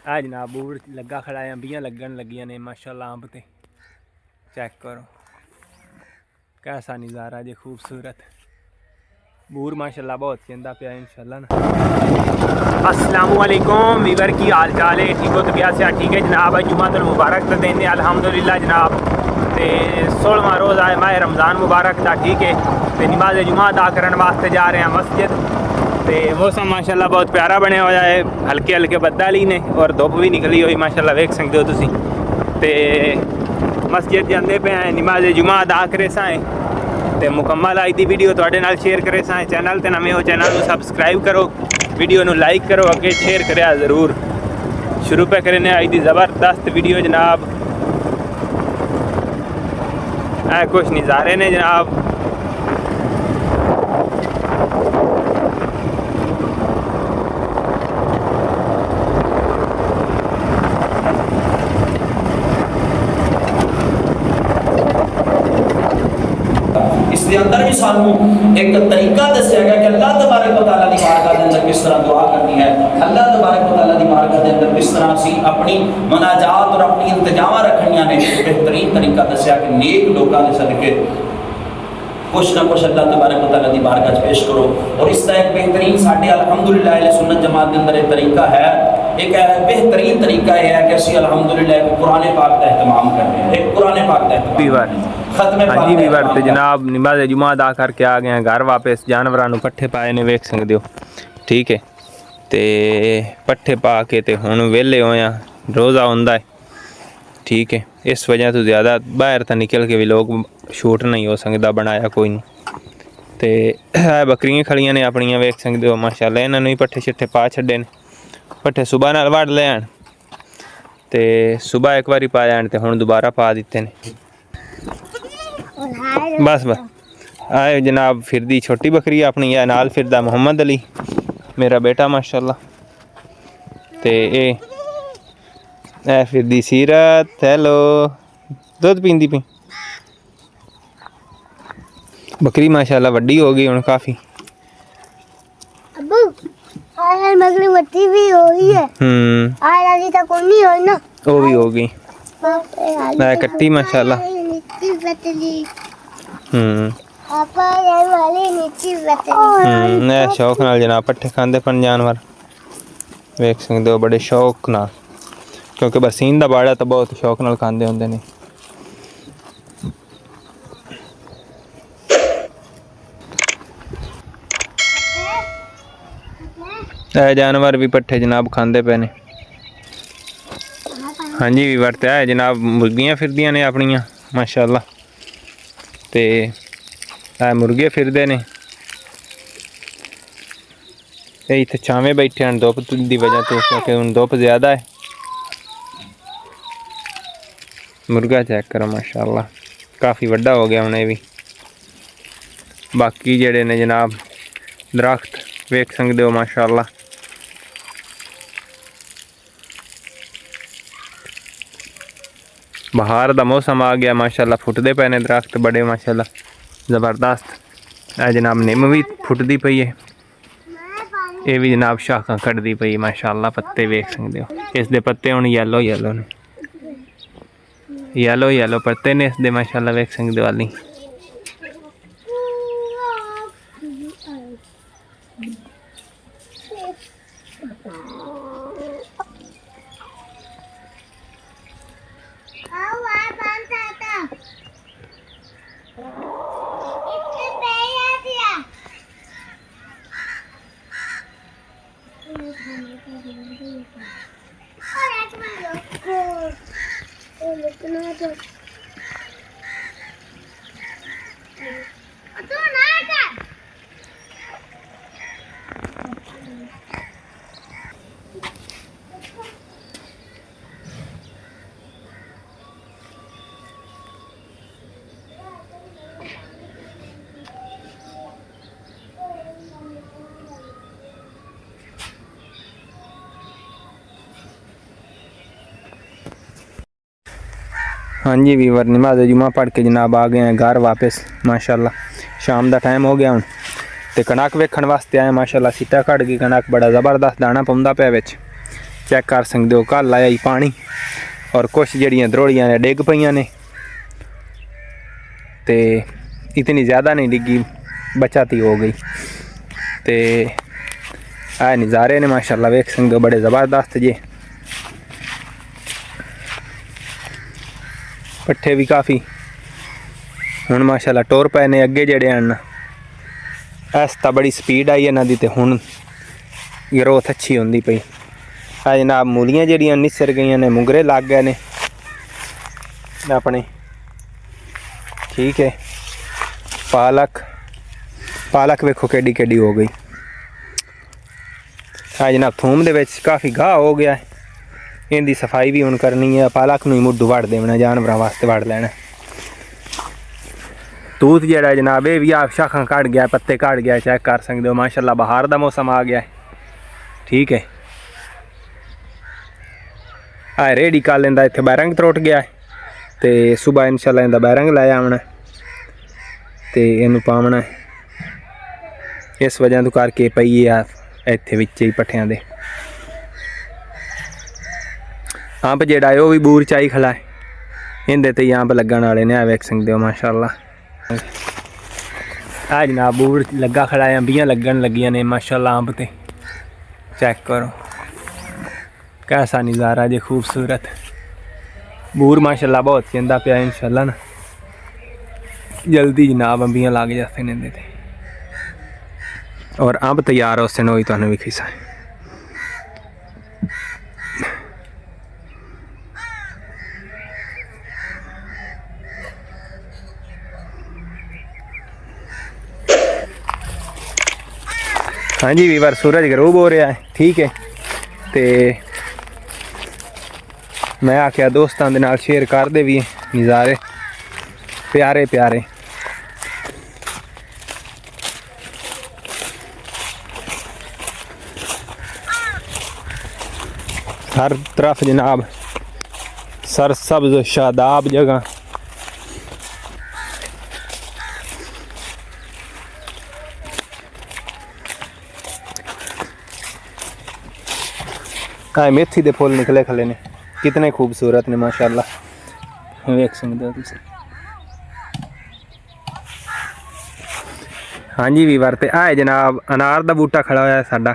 आ जनाब बूर लगा खड़ा है, अंबियां लगन लगियां ने माशाल्लाह अंब ते चेक करो कैसा नज़ारा जे खूबसूरत। बूर माशाल्लाह बहुत कहता पिया इंशाल्लाह ना। अस्सलामु अलैकुम वीवर की हाल चाल है, ठीक हो तो क्या से ठीक है जनाब। जुमातुल मुबारक तो देने अल्हम्दुलिल्लाह जनाब, तो 16वां रोज़ आए माह रमज़ान मुबारक का, ठीक है। तो नमाज जुमा अदा करने वास्ते जा रहे हैं मस्जिद। तो मौसम माशाल्लाह बहुत प्यारा बनया हुआ है, हल्के हल्के बदल ही ने और धुप भी निकली हुई माशाल्लाह वेख सकते हो तुसी। तो मस्जिद जाते पे हैं, नमाज जुमा अदा करे साए तो मुकम्मल अज की वीडियो तुहाडे नाल शेयर करे साए। चैनल ते नवे हो चैनल को सबसक्राइब करो, वीडियो को लाइक करो, अगे शेयर करा ज़रूर। शुरू पे करें अज की ज़बरदस्त वीडियो जनाब। कुछ नज़ारे ने जनाब। इसके अंदर भी सानू एक तरीका दस्या गया कि अल्लाह तबारक व तआला दी बारगाह के अंदर किस तरह दुआ करनी है, अल्लाह तबारक व तआला दी बारगाह के अंदर किस तरह सी अपनी मुनाजात और अपनी इंतजामा रखनियां ने। बेहतरीन तरीका दस्या कि नेक लोगों के सदके कुछ ना कुछ अल्लाह तबारक व तआला दी बारगाह पेश करो। और इसका एक बेहतरीन साडे अल्हम्दुलिल्लाह अहले सुन्नत जमात के अंदर एक तरीका है, एक बेहतरीन तरीका है कि असी अल्हम्दुलिल्लाह कुरान पाक का एहतमाम करते हैं। एक कुरान पाक का हाँ जी वीवर तो जनाब नमाज जुमा अदा करके आ गए हैं घर वापस। जानवरों पट्ठे पाए ने वेख सकते हो, ठीक है। तो पट्ठे पा के तो हुण वेले होया, रोज़ा होंदा है, ठीक है। इस वजह तो ज़्यादा बाहर तो निकल के भी लोग शूट नहीं हो सकता, बनाया कोई नहीं। तो बकरियां खड़ियां ने अपनियां वेख सकते हो माशाल्लाह। इन्होंने भी पट्ठे शिट्ठे पा छड्डे ने, पट्ठे सुबह नाल वड़ लैन तो सुबह एक बारी पाए तो हुण दोबारा पा दिते ने। बस आए जनाब फिरदी छोटी बकरी अपनी है, नाल फिरदा मोहम्मद अली मेरा बेटा माशाल्लाह। तो ये फिरदी सीरत, हेलो दुध पींदी पी। बकरी माशाल्लाह वड्डी हो गई हुण काफ़ी। बकरी वड्डी भी हो गई है। आज तक नहीं हुई ना, वो भी हो गई मैं कट्टी माशाल्लाह। शौक नाल जनाब पट्ठे खांदे पन जानवर वेख सकते हो बड़े शौक नाल, क्योंकि बरसीन दा बाड़ा तो बहुत शौक नाल खांदे होंदे ने। जानवर भी पट्ठे जनाब खांदे पे ने। हाँ जी भी वरत्या है जनाब, मुर्गियां फिरदियां ने अपनियां माशाल्लाह। तो मुर्गे फिरदे ने, ये इत्थे छावें बैठे हैं धुप की वजह तो, क्योंकि हुण धुप ज़्यादा है। मुर्गा चेक करो माशाल्लाह काफ़ी वड्डा हो गया हुण ये भी। बाकी जेड़े ने जनाब दरख्त वेख सकते हो माशाल्लाह। बहार का मौसम आ गया माशाल्लाह, फुटते पे ने दरख्त बड़े माशाल्लाह ज़बरदस्त। जनाब निम भी फुटती पई है, ये भी जनाब शाखा कटती पई माशाल्लाह। पत्ते वेख सकते हो, इसके पत्ते हुण येलो येलो ने, येलो येलो पत्ते ने इसके माशाल्लाह वेख सकते हो हाली। हाँ जी वीवर नमाज जुमा पढ़ के जनाब आ गए हैं घर वापस माशाल्लाह। शाम का टाइम हो गया हूँ तो कणक वेखण वास्ते आए माशाल्लाह। सीटा कट गई कणक, बड़ा ज़बरदस्त दाना पाउंदा पिया विच। चेक कर सकते हो। कल आया ही पानी और कुछ जड़ियाँ द्रोड़ियाँ ने डिग पईयां ने, ते इतनी ज़्यादा नहीं डिगी, बचत ही हो गई। ते आए नज़ारे ने माशाल्लाह वेख सकते हो, बड़े ज़बरदस्त जे। पट्ठे भी काफ़ी हुण माशाल्लाह टोर पे ने। अगे जेड़े हैं इस तां बड़ी स्पीड आई इन्हां दी, ते हुण ग्रोथ अच्छी होंदी पई। आ जनाब मूलियां जड़ियां निसर गई ने, मुंगरे लग गए ने अपने, ठीक है। पालक वेखो केडी केडी हो गई। आ जनाब थूम दे विच काफ़ी घाह हो गया है, इनकी सफाई भी हुण करनी है। पालक नूं मुड्ढू वड़ देना, जानवरों वास्ते वड़ लेना। तूत जेड़ा जनाब ये भी आप शाखां कट गया, पत्ते कट गया, चेक कर सकते हो माशाल्लाह। बहार का मौसम आ गया है, ठीक है। आ रेडी कल इंदा इत्थे बैरंग त्रुट गया है, तो सुबह इंशाल्लाह इंदा बैरंग लाया आना, तो इनू पावना है। इस वजह तो करके पई आ इत्थे विच ही पट्ठियां दे। अंब जेड़ा है वह भी बूर चाई खला है, इंदे ते अंब लगन वाले ने। आ वेख सकते हो माशाल्लाह। आ जनाब बूर लगा खड़ा है, अंबियां लगन लगियां ने माशाल्लाह अंब ते। चेक करो कैसा नज़ारा जे, खूबसूरत। बूर माशाल्लाह बहुत चंदा पिया, इंशाल्लाह ना जल्दी जनाब अंबियां लग जाते हैं इंदे ते। और अंब तैयार हो सन, तुहानू भी खिसा है। हाँ जी वीवर, सूरज गरूब हो रहा है, ठीक है। तो मैं आख्या दोस्तों के नाल शेयर कर दे भी नज़ारे प्यारे प्यारे। हर तरफ जनाब सरसब्ज शादाब जगह। हाँ मेथी दे फुल निकले खले ने, कितने खूबसूरत ने माशाल्लाह, वेख सकते हो तुसीं। हाँ जी भी वरते आए जनाब अनार दा बूटा खड़ा होया साडा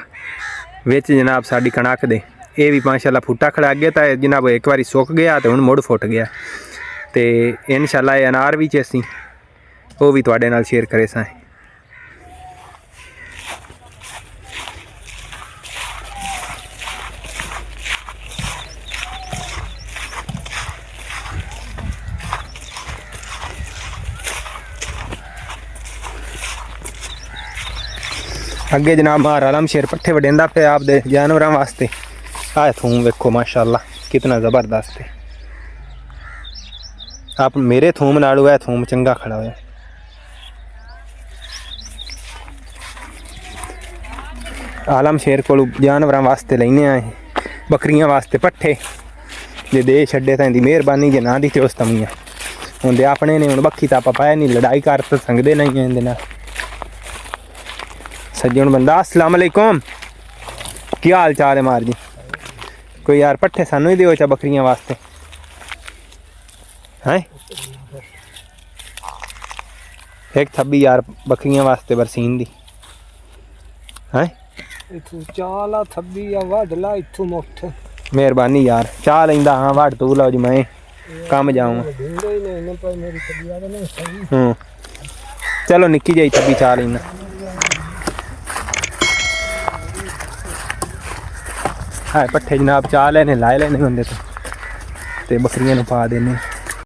विच जनाब साडी कणक दे। ये भी माशाल्लाह फुटा खड़ा, अगे तो जनाब एक बारी सुक गया तो हुण मुड़ फुट गया। तो इंशाल्लाह ये अनार भी असीं वो भी तुहाडे नाल शेयर करे सां। अगे जनाब मार आलम शेर पट्ठे वडेंदा पे आपदे जानवरों वास्ते। आ थूम वेखो माशाल्लाह कितना ज़बरदस्त है। आप मेरे थूम नालों है थूम चंगा खड़ा होया। आलम शेर को जानवरों वास्ते लेने आए, बकरियां वास्ते पट्ठे जे दे छड्डे तां इंदी मेहरबानी, जे ना दी ते उस तमियां हुंदे अपने ने। हुण बक्खी तां आपां पाए नहीं, लड़ाई कर तो सकदे नहीं हैं इंदे नाल। सज्जन बंदा अस्सलाम वालेकुम, क्या हाल चाल है मार जी? कोई यार पट्ठे सानू ही दिओ चा बकरियां वास्ते हैं। एक थब्बी यार बकरियां वास्ते बरसीन दी हैं। चाला थब्बी या वाडला इथों मुफ्त मेहरबानी यार, चाह लेंदा। हाँ वाड़ तू लो जी, मैं कम जाऊँ। चलो निक्की जी थब्बी चाह लेना। हाँ पट्ठे जनाब चाह लेने लाए लेने होंगे तो बकरियां पा देने।